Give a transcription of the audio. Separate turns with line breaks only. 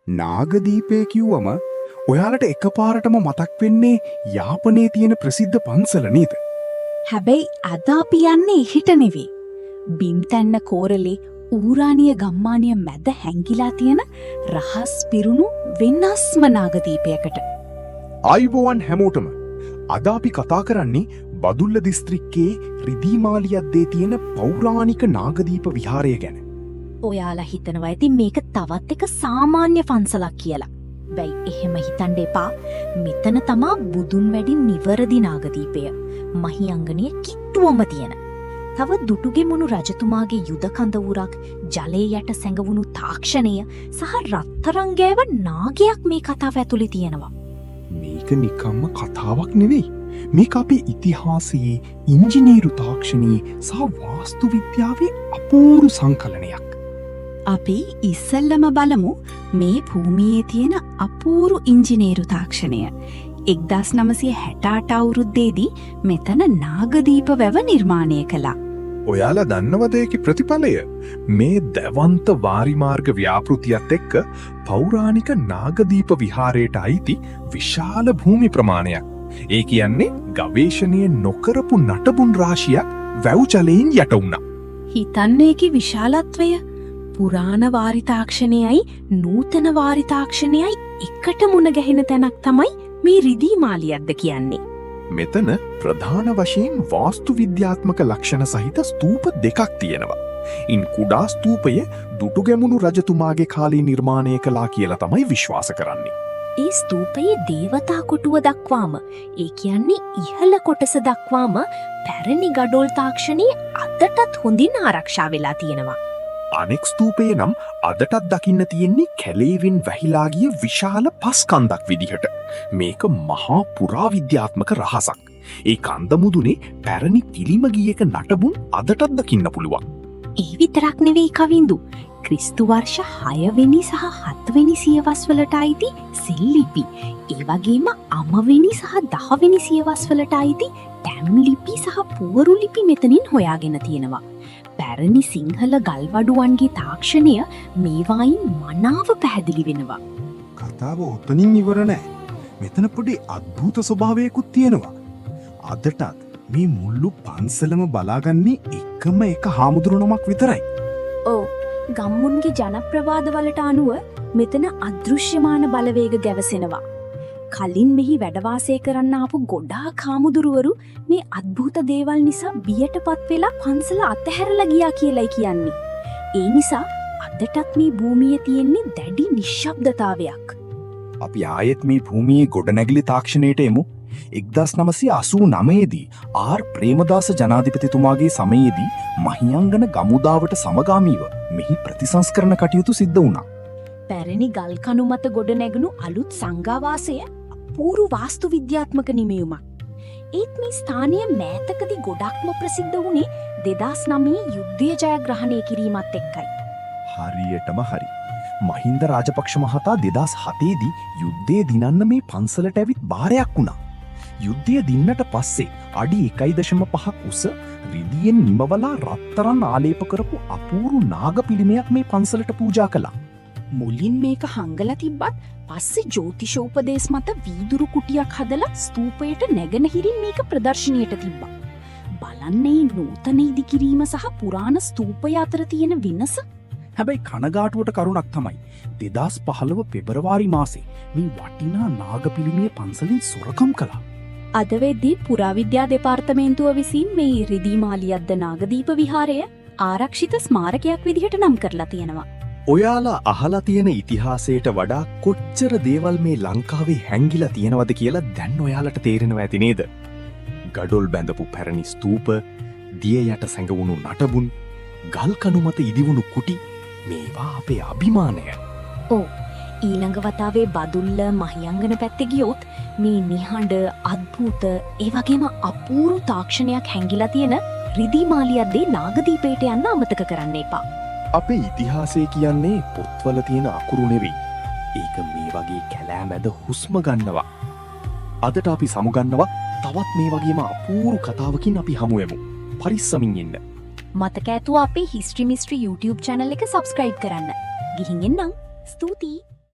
නාගදීපය කිව්වම ඔයාලට එකපාරටම මතක් වෙන්නේ යාපනයේ තියෙන ප්‍රසිද්ධ පන්සල නේද?
හැබැයි අද අපි යන්නේ එහෙට නෙවෙයි. බිම්තැන්න කෝරළේ ඌරානිය ගම්මානිය මැද හැංගිලා තියෙන රහස් පිරුණු වෙනස්ම නාගදීපයකට.
ආයුබෝවන් හැමෝටම. අද අපි කතා කරන්නේ බදුල්ල දිස්ත්‍රික්කයේ රිදීමාලියද්දේ තියෙන පෞරාණික නාගදීප විහාරය ගැන.
ඔයාලා හිතනවා ඇති මේක තවත් එක සාමාන්‍ය පන්සලක් කියලා. බැයි එහෙම හිතන්ඩ එපා. මෙතන තමා බුදුන් වැඩින් නිවරදි නාගදීපය. මහියංගනය කිට්ටුවම තියෙන. තව දුටුගෙමුණු රජතුමාගේ යුද කඳවුරක්, ජලය යට සැඟවුණු තාක්ෂණය සහ රත්තරංගෑව නාගයක් මේ කතාව ඇතුළි තියෙනවා.
මේක නිකම්ම කතාවක් නෙවෙයි. මේක අපේ ඉතිහාසයේ ඉංජිනේරු තාක්ෂණයේ සහ වාස්තු විද්‍යාවේ අපූරු සංකලනයක්.
අපි ඉස්සල්ලම බලමු මේ භූමියේ තියෙන අපූරු ඉංජිනේරු තාක්ෂණය. 1968 අවුරුද්දේදී මෙතන නාගදීප වැව නිර්මාණය කළා.
ඔයාලා දන්නවද ඒකේ ප්‍රතිඵලය? මේ දැවන්ත වාරිමාර්ග ව්‍යාපෘතියත් එක්ක පෞරාණික නාගදීප විහාරයට අයිති විශාල භූමි ප්‍රමාණයක්. ඒ කියන්නේ ගවේෂණය නොකරපු නටබුන් රාශියක් වැව් ජලයෙන් යට වුණා.
හිතන්න ඒකේ විශාලත්වය. පුරාණ වාරිතාක්ෂණයයි නූතන වාරිතාක්ෂණයයි එකට මුණ ගැහෙන තැනක් තමයි මේ රිදීමාලියද්ද කියන්නේ.
මෙතන ප්‍රධාන වශයෙන් වාස්තු විද්‍යාත්මක ලක්ෂණ සහිත ස්තූප දෙකක් තියෙනවා. ඉන් කුඩා ස්තූපය දුටුගැමුණු රජතුමාගේ කාලේ නිර්මාණය කළා කියලා තමයි විශ්වාස කරන්නේ.
ඒ ස්තූපයේ දේවතා කොටුව දක්වාම, ඒ කියන්නේ ඉහළ කොටස දක්වාම පැරණි ගඩොල් තාක්ෂණයේ අදටත් හොඳින් ආරක්ෂා වෙලා තියෙනවා.
අනෙක් ස්තූපය නම් අදටත් දකින්න තියෙන්නේ කැලේවෙන් වැහිලා ගිය විශාල පස්කන්දක් විදිහට. මේක මහා පුරාවිද්‍යාත්මක රහසක්. ඒ කන්ද මුදුනේ පැරණි පිළිම ගියක නටබුන් අදටත් දකින්න පුළුවන්.
ඒ විතරක් නෙවෙයි කවින්දු. ක්‍රිස්තු වර්ෂ 6 වෙනි සහ 7 වෙනි සියවස් වලට අයිති සිල් ලිපි, ඒ වගේම 9 වෙනි සහ 10 වෙනි සියවස් වලට අයිති ටැම් ලිපි සහ පුවරු ලිපි මෙතනින් හොයාගෙන තියෙනවා. පැරණි සිංහල ගල්වඩුවන්ගේ තාක්ෂණය මේවායින් මනාව පැහැදිලි වෙනවා.
කතාව ඔතනින් ඉවර නෑ. මෙතන පොඩි අද්භූත ස්වභාවයකුත් තියෙනවා. අදටත් මේ මුල්ලු පන්සලම බලාගන්නේ එකම එක හාමුදුරුවනමක් විතරයි.
ඕ ගම්මුන්ගේ ජනප්‍රවාදවලට අනුව මෙතන අදෘශ්‍යමාන බලවේග ගැවසෙනවා. කලින් මෙහි වැඩවාසය කරන්න ආපු ගොඩාක් හාමුදුරුවරු මේ අද්භූත දේවල් නිසා බියටපත් වෙලා පන්සල අතහැරලා ගියා කියලයි කියන්නේ. ඒ නිසා අදටත් මේ භූමියේ තියෙන්නේ දැඩි නිශ්ශබ්දතාවයක්.
අපි ආයෙත් මේ භූමියේ ගොඩනැගිලි තාක්ෂණයට එමු. 1989 දී ආර් ප්‍රේමදාස ජනාධිපතිතුමාගේ සමයේදී මහියංගන ගමුදාවට සමගාමීව මෙහි ප්‍රතිසංස්කරණ කටයුතු සිද්ධ වුණා.
පැරණි ගල් කණු මත ගොඩනැගුණු අලුත් සංඝාවාසය අපූරු වාස්තු විද්‍යාත්මක නිමයුමක්. ඒත් මේ ස්ථානය මෑතකදී ගොඩක්ම ප්‍රසිද්ධ වුණේ 2009 යුද්ධය ජයග්‍රහණය කිරීමත් එක්කයි.
හරියටම හරි. මහින්ද රාජපක්ෂ මහතා 2007 දී යුද්ධය දිනන්න මේ පන්සලට ඇවිත් බාරයක් වුණා. යුද්ධය දින්නට පස්සේ අඩි 1.5ක් උස රිදියෙන් නිමවලා රත්තරන් ආලේප කරපු අපූරු නාග පිළිමයක් මේ පන්සලට පූජා කළා.
මුලින් මේක හංගලා තිබ්බත් පස්සේ ජ්‍යොතිෂෝපදේශ මත වීදුරු කුටියක් හදලා ස්තූපයට නැගෙනහිරින් මේක ප්‍රදර්ශනයට තිබ්බා. බලන්නේ නූතන ඉදිකිරීම සහ පුරාණ ස්තූපය අතර තියෙන වෙනස.
හැබැයි කනගාටුවට කරුණක් තමයි 2015 පෙබරවාරි මාසේ මේ වටිනා නාග පිළිමය පන්සලෙන් සොරකම් කළා.
අද වෙද්දී පුරාවිද්‍යා දෙපාර්තමේන්තුව විසින් මේ රිදීමාලියද්ද නාගදීප විහාරය ආරක්ෂිත ස්මාරකයක් විදිහට නම් කරලා තියෙනවා.
ඔයාලා අහලා තියෙන ඉතිහාසයට වඩා කොච්චර දේවල් මේ ලංකාවේ හැංගිලා තියෙනවද කියලා දැන් ඔයාලට තේරෙනවා ඇති නේද? ගඩොල් බැඳපු පැරණි ස්තූප, දිය යට සැඟවුණු නටබුන්, ගල් කණු මත ඉදිවුණු කුටි, මේවා අපේ අභිමානය.
ඕ ඊළඟ වතාවේ බදුල්ල මහියංගන පැත්තේ ගියොත් මේ නිහඬ අද්භූත ඒ වගේම අපූරු තාක්ෂණයක් හැංගිලා තියෙන රිදීමාලියද්දේ නාගදීපයට යන්න අමතක කරන්න එපා.
අපේ ඉතිහාසය කියන්නේ පොත්වල තියෙන අකුරු නෙවෙයි. ඒක මේ වගේ කැලෑ මැද හුස්ම ගන්නවා. අදට අපි සමුගන්නවා තවත් මේ වගේම අපූරු කතාවකින් අපි හමුවෙමු. පරිස්සමින් ඉන්න.
මතක ඇතුව අපේ හිස්ට්‍රි මිස්ට්‍රි YouTube channel එක subscribe කරන්න. ගිහින් එන්නම්. ස්තුතියි.